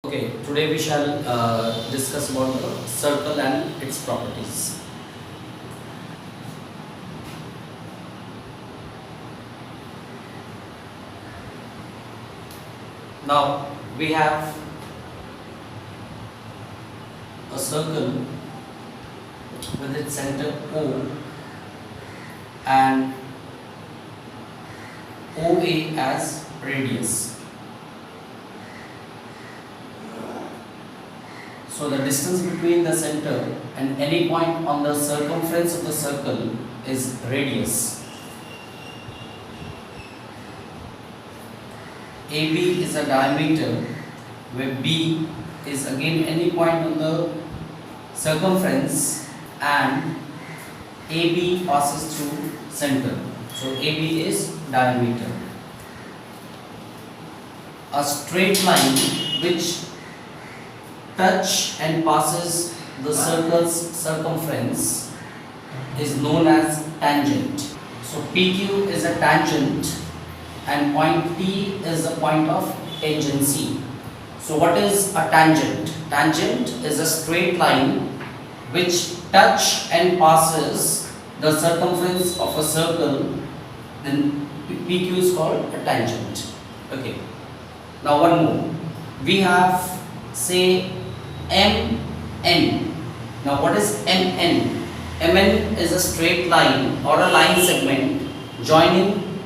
Okay, today we shall discuss about the circle and its properties. Now we have a circle with its center O and OA as radius. So the distance between the center and any point on the circumference of the circle is radius. AB is a diameter where B is again any point on the circumference and AB passes through center. So AB is diameter. A straight line which touch and passes the circle's circumference is known as tangent. So PQ is a tangent and point T is a point of tangency. So what is a tangent? Tangent is a straight line which touch and passes the circumference of a circle, then PQ is called a tangent. Okay. Now one more. We have say MN. Now what is MN? MN is a straight line or a line segment joining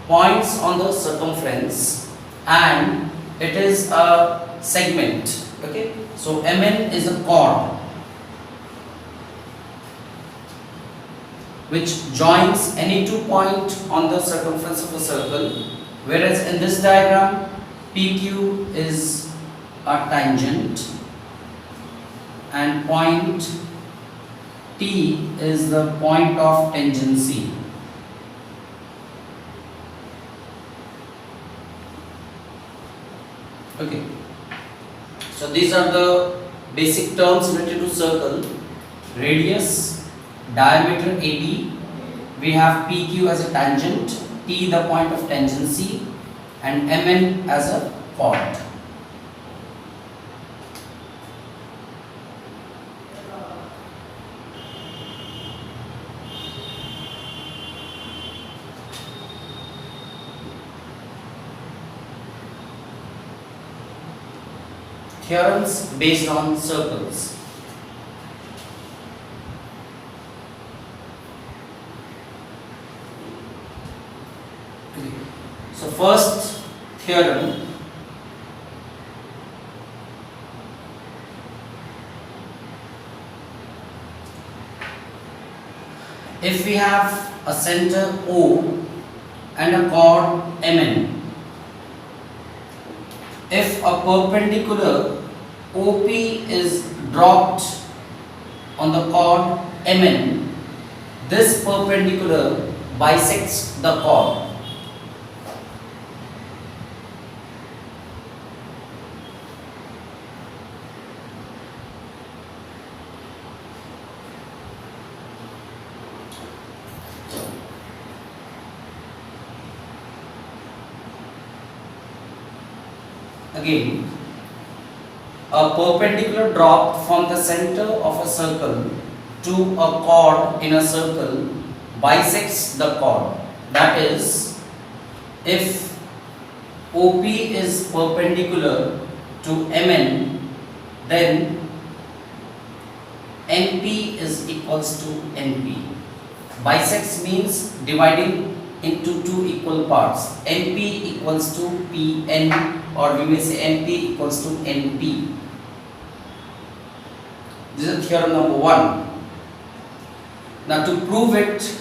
points on the circumference and it is a segment. Okay, so MN is a chord which joins any 2 points on the circumference of a circle, whereas in this diagram PQ is a tangent and point T is the point of tangency. Okay, so these are the basic terms related to circle: radius, diameter AB, we have PQ as a tangent, T the point of tangency, and MN as a chord. Theorems based on circles. So first theorem, if we have a center O and a chord MN, if a perpendicular OP is dropped on the chord MN, this perpendicular bisects the chord. Again, a perpendicular drop from the center of a circle to a chord in a circle bisects the chord. That is, if OP is perpendicular to MN, then NP is equals to NP. Bisects means dividing into 2 equal parts. NP equals to PN, or we may say NP equals to NP. This is theorem number 1. Now to prove it,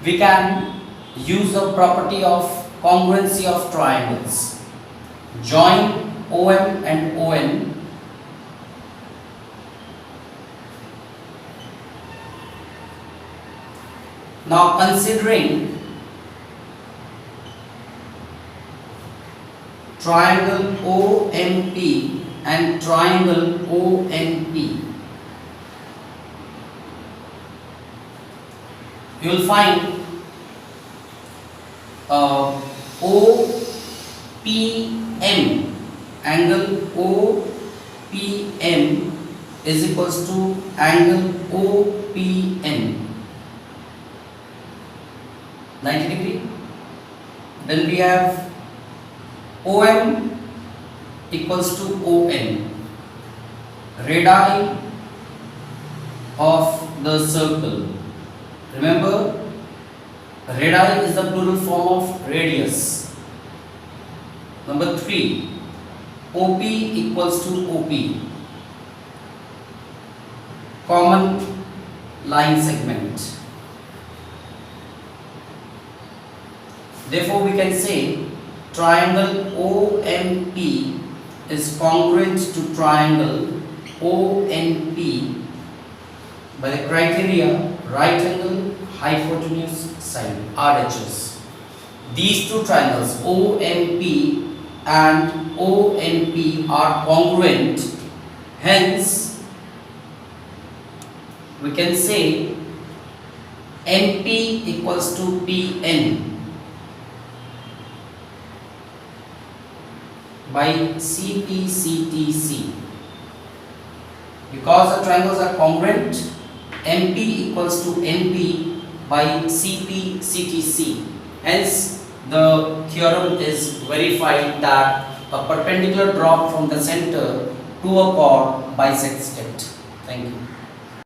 we can use the property of congruency of triangles. Join OM and ON. Now considering triangle OMP and triangle ONP, you will find OPM, angle OPM is equals to angle OPN, 90 degree. Then we have OM equals to ON, radii of the circle. Remember, radii is the plural form of radius. Number 3, OP equals to OP, common line segment. Therefore, we can say triangle OMP is congruent to triangle ONP by the criteria right angle, hypotenuse, side, RHS. These two triangles OMP and ONP are congruent, hence we can say NP equals to PN by CPCTC. Because the triangles are congruent, MP equals to NP by CPCTC. Hence, the theorem is verified that a perpendicular drop from the center to a chord bisects it. Thank you.